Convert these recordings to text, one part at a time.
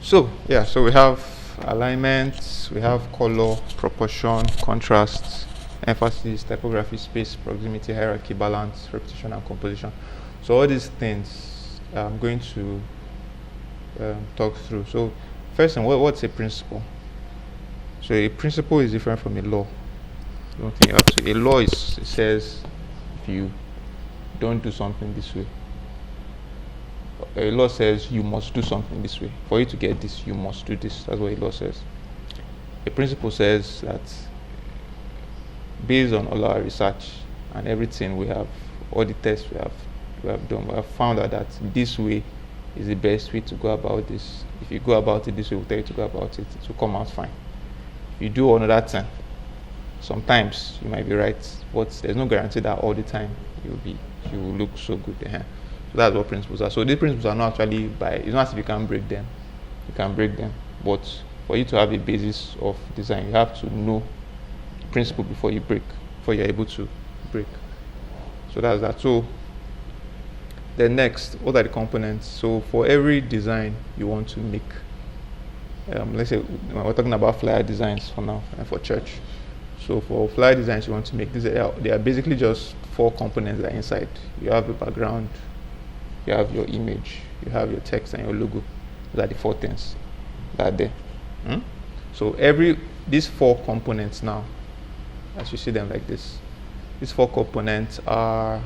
So we have alignment, we have color, proportion, contrast, emphasis, typography, space, proximity, hierarchy, balance, repetition, and composition. So all these things I'm going to talk through. So first thing, what's a principle? So a principle is different from a law. I don't think you have to. A law it says if you don't do something this way. A law says you must do something this way. For you to get this, you must do this. That's what a law says. A principle says that based on all our research and everything we have, all the tests we have done, we have found out that this way is the best way to go about this. If you go about it this way, we'll tell you to go about it. It will come out fine. If you do another thing, sometimes you might be right, but there's no guarantee that all the time you will look so good. So that's what principles are. So these principles are not actually it's not as if you can break them. You can break them, but for you to have a basis of design, you have to know the principle before you're able to break. So that's that. So the next, what are the components? So for every design you want to make, let's say we're talking about flyer designs for now and for church. So for flyer designs you want to make, they are basically just 4 components that are inside. You have the background, you have your image, you have your text and your logo. Those are the 4 things that are there. So these 4 components now, as you see them like this, these 4 components are,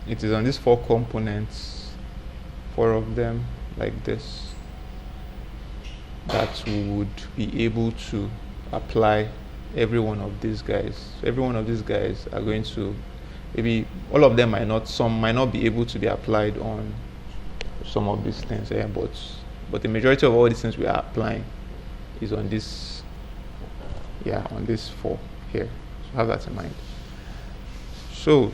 it is on these 4 components, 4 of them like this, that we would be able to apply every one of these guys. So every one of these guys are going to, maybe all of them some might not be able to be applied on some of these things, but the majority of all these things we are applying is on this, on this 4 here. So have that in mind. So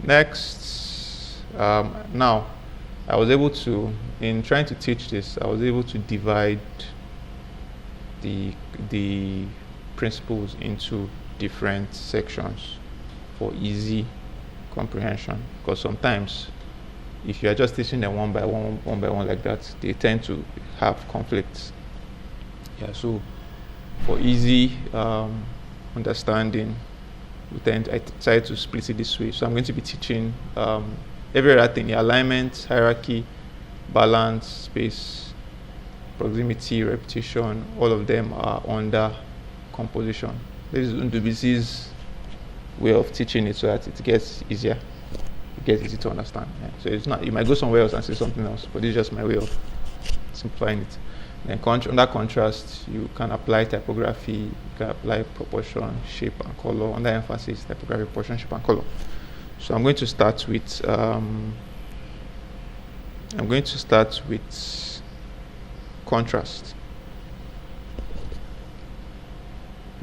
next, now I was able to, in trying to teach this, I was able to divide the principles into different sections for easy comprehension, because sometimes if you are just teaching them one by one like that, they tend to have conflicts. So for easy understanding, I decided to split it this way. So I'm going to be teaching every other thing: alignment, hierarchy, balance, space, proximity, repetition. All of them are under composition. This is Ndubisi's way of teaching it so that it gets easier. It gets easy to understand. So it's not, you might go somewhere else and say something else, but this is just my way of simplifying it. Then under contrast, you can apply typography, you can apply proportion, shape, and color. Under emphasis, typography, proportion, shape, and color. So I'm going to start with contrast.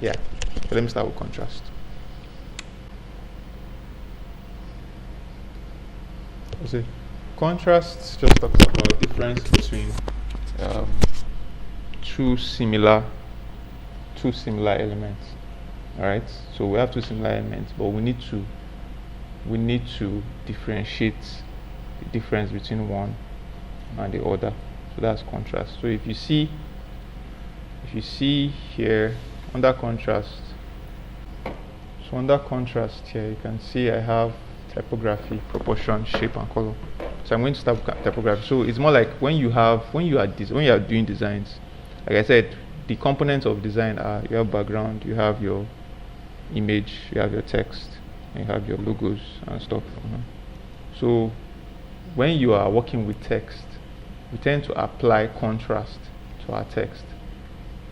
So let me start with contrast. So contrast just talks about the difference between two similar elements. All right. So we have 2 similar elements, but we need to differentiate the difference between one and the other. So that's contrast. So if you see here under contrast, here you can see I have typography, proportion, shape, and color. So I'm going to start with typography. So it's more like when you are doing designs, like I said, the components of design are: you have background, you have your image, you have your text, and you have your logos and stuff. So when you are working with text, we tend to apply contrast to our text.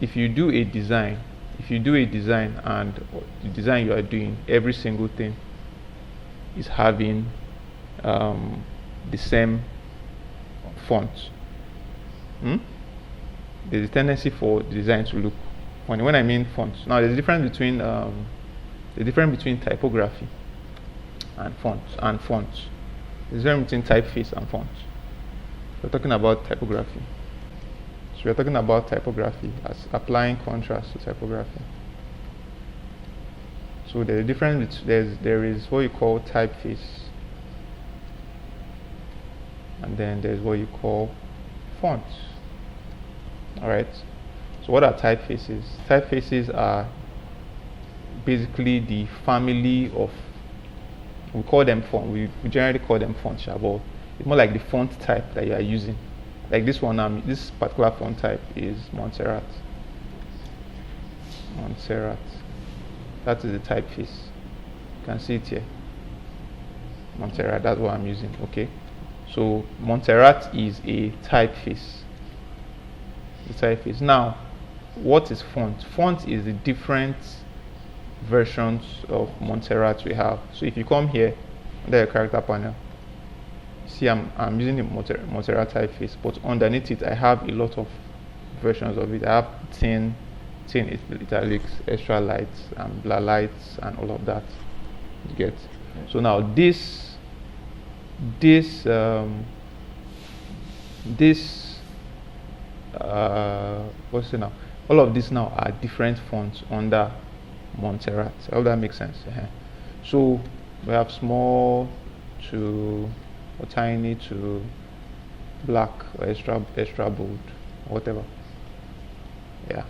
If you do a design and the design you are doing, every single thing is having the same font, there's a tendency for the design to look funny. When I mean fonts, now there's a difference between typography and fonts. There's a difference between typeface and fonts. We're talking about typography. So we're talking about typography as applying contrast to typography. So there's a difference. There is what you call typeface. and then there's what you call fonts. All right. So what are typefaces? Typefaces are basically the family of, we call them font. We generally call them fonts, but it's more like the font type that you are using. Like this one, this particular font type is Montserrat. Montserrat. That is the typeface. You can see it here. Montserrat. That's what I'm using. Okay. So Montserrat is a typeface. The typeface. Now, what is font? Font is the different versions of Montserrat we have. So if you come here under your character panel, see I'm using the Montserrat typeface, but underneath it I have a lot of versions of it. I have 10 italics, extra lights, and blur lights, and all of that. You get. So now what's it now? All of these now are different fonts under Montserrat. I hope that makes sense. So we have small to or tiny to black or extra bold, or whatever. Yeah.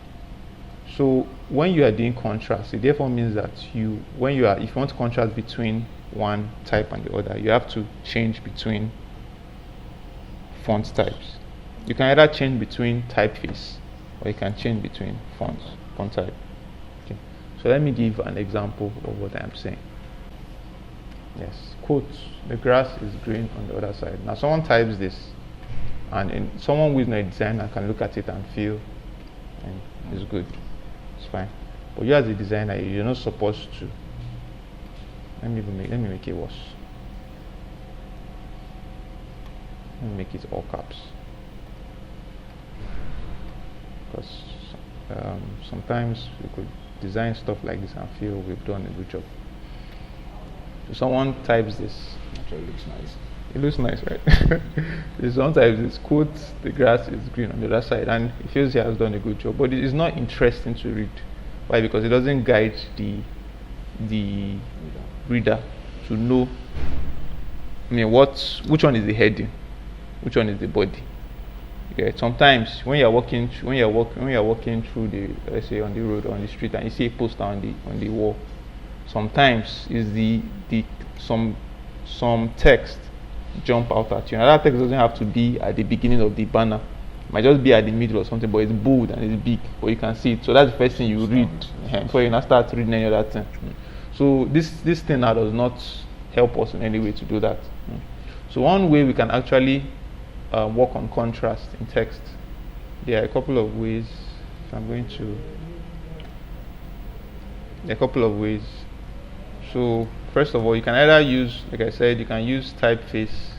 So when you are doing contrast, it therefore means that if you want to contrast between one type and the other, you have to change between font types. You can either change between typeface or you can change between font type. Okay. So let me give an example of what I am saying. Yes, quote, the grass is green on the other side. Now someone types this, and someone who is not a designer can look at it and feel and it's good, it's fine. But you as a designer, you're not supposed to. Let me make it worse. Let me make it all caps, because sometimes we could design stuff like this and feel we've done a good job. So someone types this. Actually, it looks nice. It looks nice, right? So someone types this, quote, the grass is green on the other side, and he feels he has done a good job, but it is not interesting to read. Why? Because it doesn't guide the reader to know. I mean, which one is the heading, which one is the body. Okay. Sometimes when you're walking through the, let's say, on the road or on the street, and you see a poster on the wall, sometimes is some text jump out at you. And that text doesn't have to be at the beginning of the banner. It might just be at the middle or something, but it's bold and it's big, but you can see it. So that's the first thing you read before you now start reading any other thing. So this thing now does not help us in any way to do that. So one way we can actually work on contrast in text, there are a couple of ways. There are a couple of ways. So first of all, you can either use, like I said, you can use typeface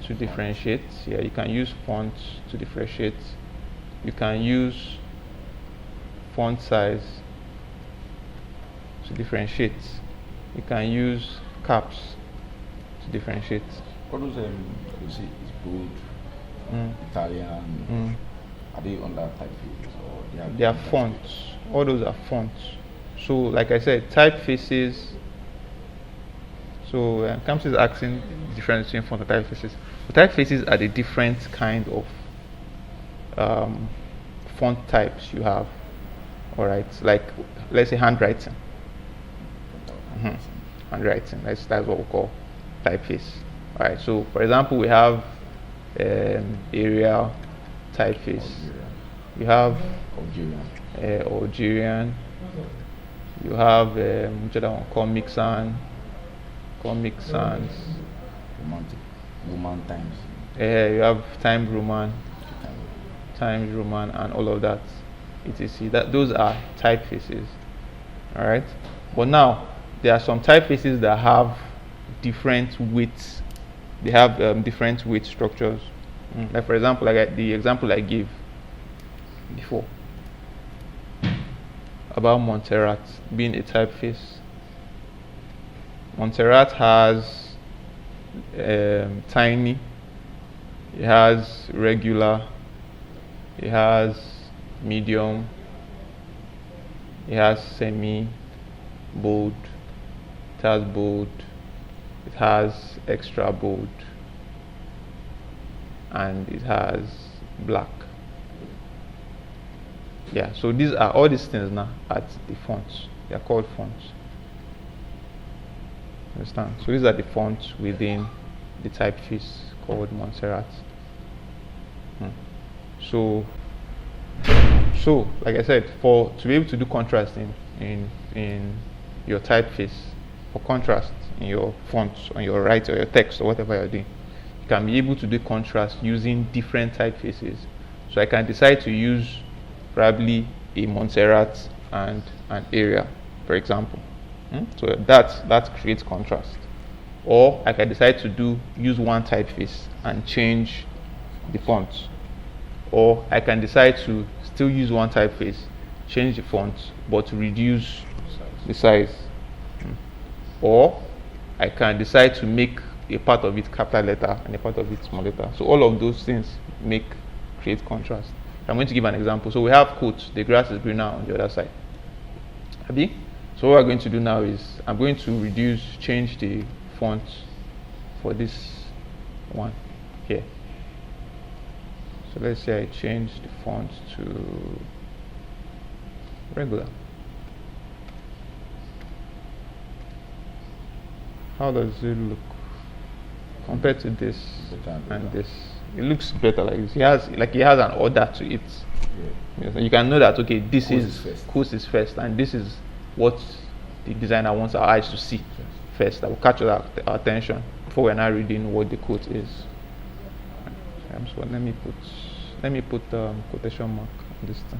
to differentiate. Yeah, you can use font to differentiate. You can use font size to differentiate. You can use caps to differentiate. What does you see is bold, Italian, are they on that typeface or they are fonts? All those are fonts. So like I said, typefaces. So Camps is asking the difference between font and typefaces. So typefaces are the different kind of font types you have. All right, like let's say handwriting. Handwriting. That's what we call typeface. All right. So for example, we have Arial typeface. You have Algerian. You have which other one? Comic Sans. Romantic. Roman times. You have Times Roman, and all of that. etc. That those are typefaces. All right. But now there are some typefaces that have different widths. They have different width structures. Like for example, like the example I gave before about Montserrat being a typeface. Montserrat has tiny, it has regular, it has medium, it has semi, bold, it has bold, it has extra bold, and it has black. Yeah, so these are all these things now at the fonts. They are called fonts. Understand? So these are the fonts within the typeface called Montserrat. So like I said, to be able to do contrast in your typeface, for contrast in your fonts on your right or your text or whatever you're doing, you can be able to do contrast using different typefaces. So I can decide to use probably a Montserrat and an Arial, for example. So that creates contrast. Or I can decide to use one typeface and change the font. Or I can decide to still use one typeface, change the font, but reduce the size. Or I can decide to make a part of it capital letter and a part of it small letter. So all of those things create contrast. I'm going to give an example. So we have quotes, the grass is greener on the other side. Abi? So what we're going to do now is I'm going to change the font for this one here. So let's say I change the font to regular. How does it look compared to this and this? It looks better like this. He has an order to it. Yeah. Yes, you can know that this course is first, and this is what the designer wants our eyes to see first. That will catch our attention before we're not reading what the quote is. So let me put quotation mark on this thing.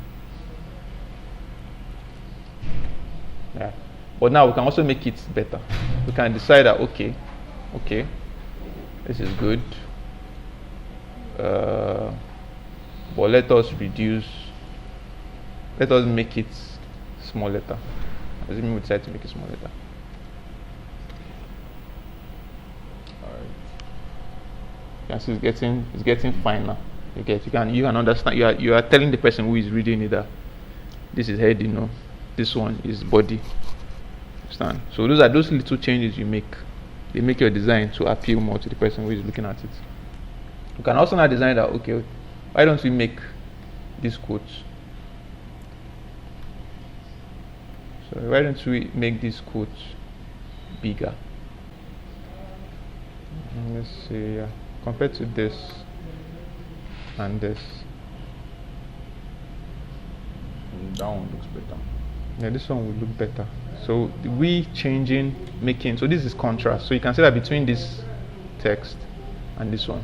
Yeah. But now we can also make it better. We can decide that okay, this is good. But let us make it small letter. Assuming we decide to make it small letter. You can see it's getting finer. You can understand. You are telling the person who is reading it that this is head, this one is body. Understand? So those are those little changes you make. They make your design to appeal more to the person who is looking at it. You can also now design that why don't we make this quote? So why don't we make this quote bigger? Let's see, compared to this and this. That one looks better. Yeah, this one will look better. So so this is contrast. So you can see that between this text and this one,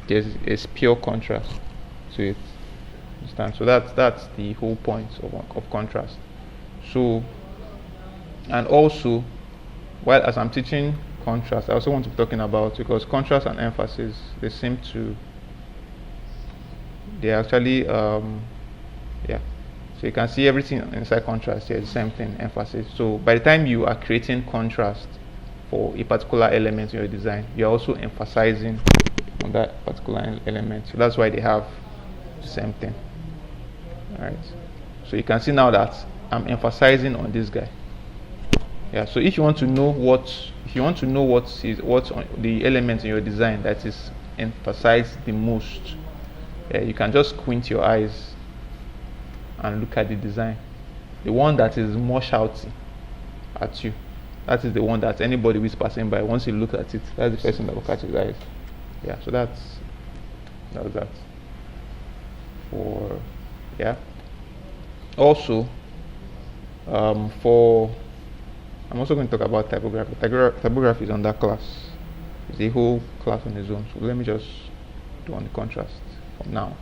there's pure contrast to it. Understand? So that's the whole point of contrast. So, and also, while as I'm teaching contrast, I also want to be talking about, because contrast and emphasis, they actually so you can see everything inside contrast here, the same thing, emphasis. So by the time you are creating contrast for a particular element in your design, you're also emphasizing on that particular element. So that's why they have the same thing. Alright. So you can see now that I'm emphasizing on this guy. Yeah, so if you want to know what on the element in your design that is emphasized the most, you can just squint your eyes and look at the design. The one that is more shouty at you, that is the one that anybody who is passing by, once you look at it, that's the person that will catch his eyes. Yeah, so that was that. Also, I'm also going to talk about typography. Typography is under class. It's a whole class on its own. So let me just do on the contrast for now.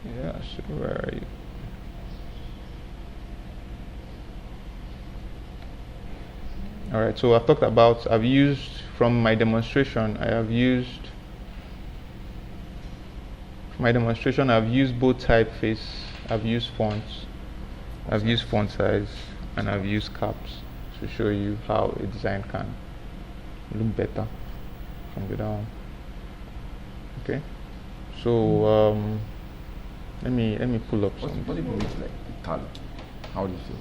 Yeah, so where are you? Alright, so I've used from my demonstration, I've used both typeface, I've used fonts, I've used font size, and I've used caps to show you how a design can look better from the down. Okay, so let me pull up some. What do you mean like italic? How do you feel?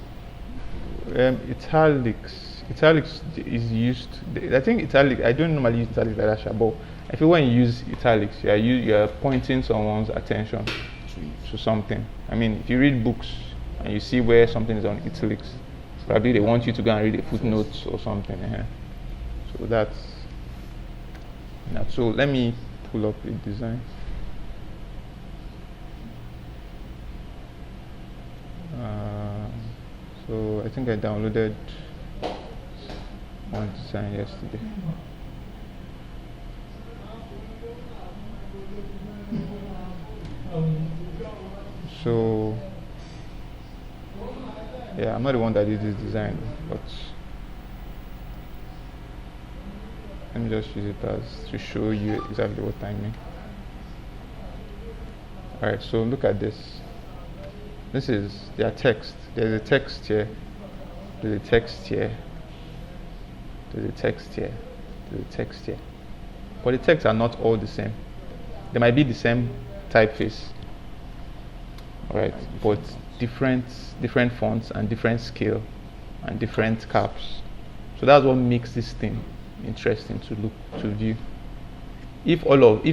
Italics Italics is used. I think italic. I don't normally use italics like that, but I feel when you use italics, you are pointing someone's attention to something. I mean, if you read books and you see where something is on italics, probably they want you to go and read a footnote or something. So that's. So let me pull up a design. So I think I downloaded one design yesterday. So yeah, I'm not the one that did this design, but let me just use it as to show you exactly what I mean. Alright, so look at this. This is their text. There's a text here. There's a text here. There's a text here. There's a text here. But the texts are not all the same. They might be the same typeface. Alright, but different fonts and different scale and different caps. So that's what makes this thing interesting to view. If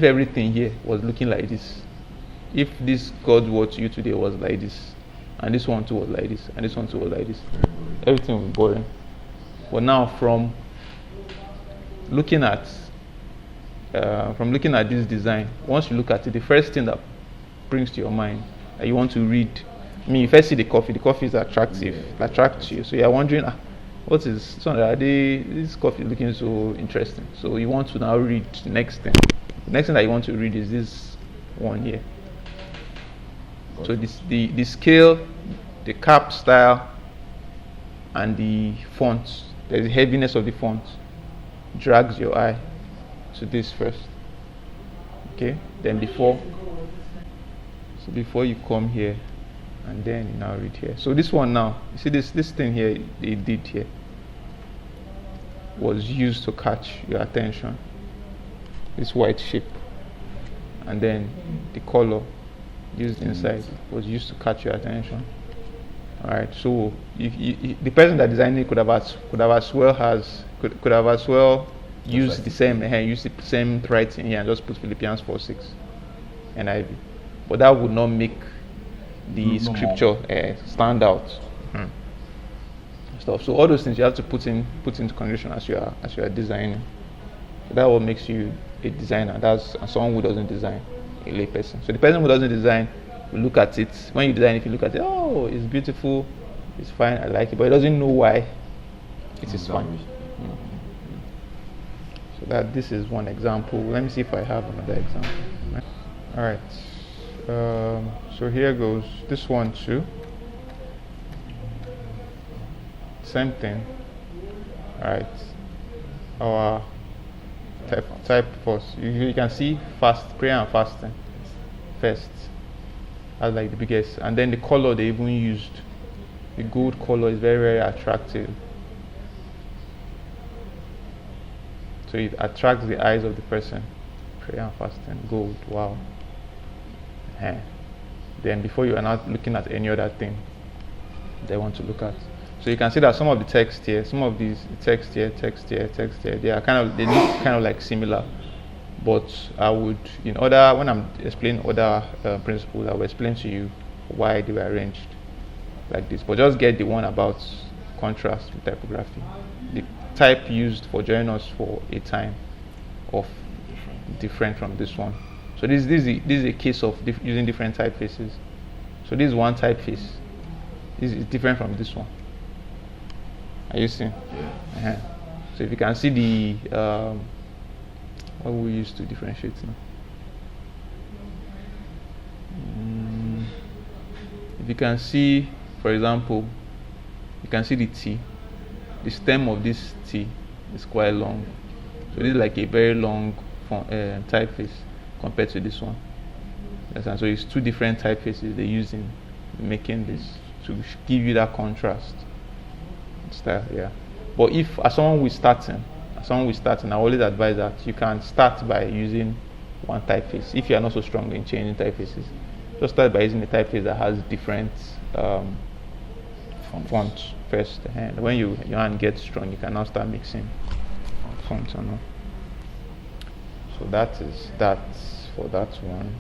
everything here was looking like this, if this God word to you today was like this, and this one too was like this, and this one too was like this, everything would be boring. But now from looking at this design, once you look at it, the first thing that brings to your mind that you want to read, I mean, you first see the coffee is attractive, attracts you, so you're wondering, what is this coffee is looking so interesting, so you want to now read the next thing. The next thing that you want to read is this one here. So the scale, the cap style, and the font, the heaviness of the font drags your eye to this first. Okay, then before you come here, and then you now read here. So this one now, you see this thing here they did here was used to catch your attention. This white shape, and then the color used inside was used to catch your attention. Alright, so the person that designed it could have as well used the same writing here and just put Philippians 4:6 NIV, but that would not make the scripture stand out. Stuff. So all those things you have to put into consideration as you are designing. So that's what makes you a designer. That's someone who doesn't design, a lay person. So the person who doesn't design will look at it. When you design, if you look at it, oh, it's beautiful, it's fine, I like it, but he doesn't know why it is fine. So that this is one example. Let me see if I have another example. All right. So here goes this one too. Same thing. All right. Our type first. You can see prayer and fasting first. That's like the biggest. And then the color they even used, the gold color, is very, very attractive. So it attracts the eyes of the person. Prayer and fasting, gold, wow. Then before you are not looking at any other thing they want to look at. So you can see that some of the text here, some of these text here, they are they look kind of like similar. But I would, when I'm explaining other principles, I will explain to you why they were arranged like this. But just get the one about contrast with typography. The type used for joining us for a time of different from this one. So this is a case of using different typefaces. So this is one typeface. This is different from this one. Are you seeing? Yeah. So if you can see the what we use to differentiate now. If you can see, for example, you can see the T. The stem of this T is quite long. So this is like a very long typeface compared to this one. Yes, so it's two different typefaces they use in making this to give you that contrast style. Yeah. But if as someone who is starting, I always advise that you can start by using one typeface. If you are not so strong in changing typefaces, just start by using a typeface that has different font first. And when your hand gets strong, you can now start mixing fonts and all. So that is that for that one.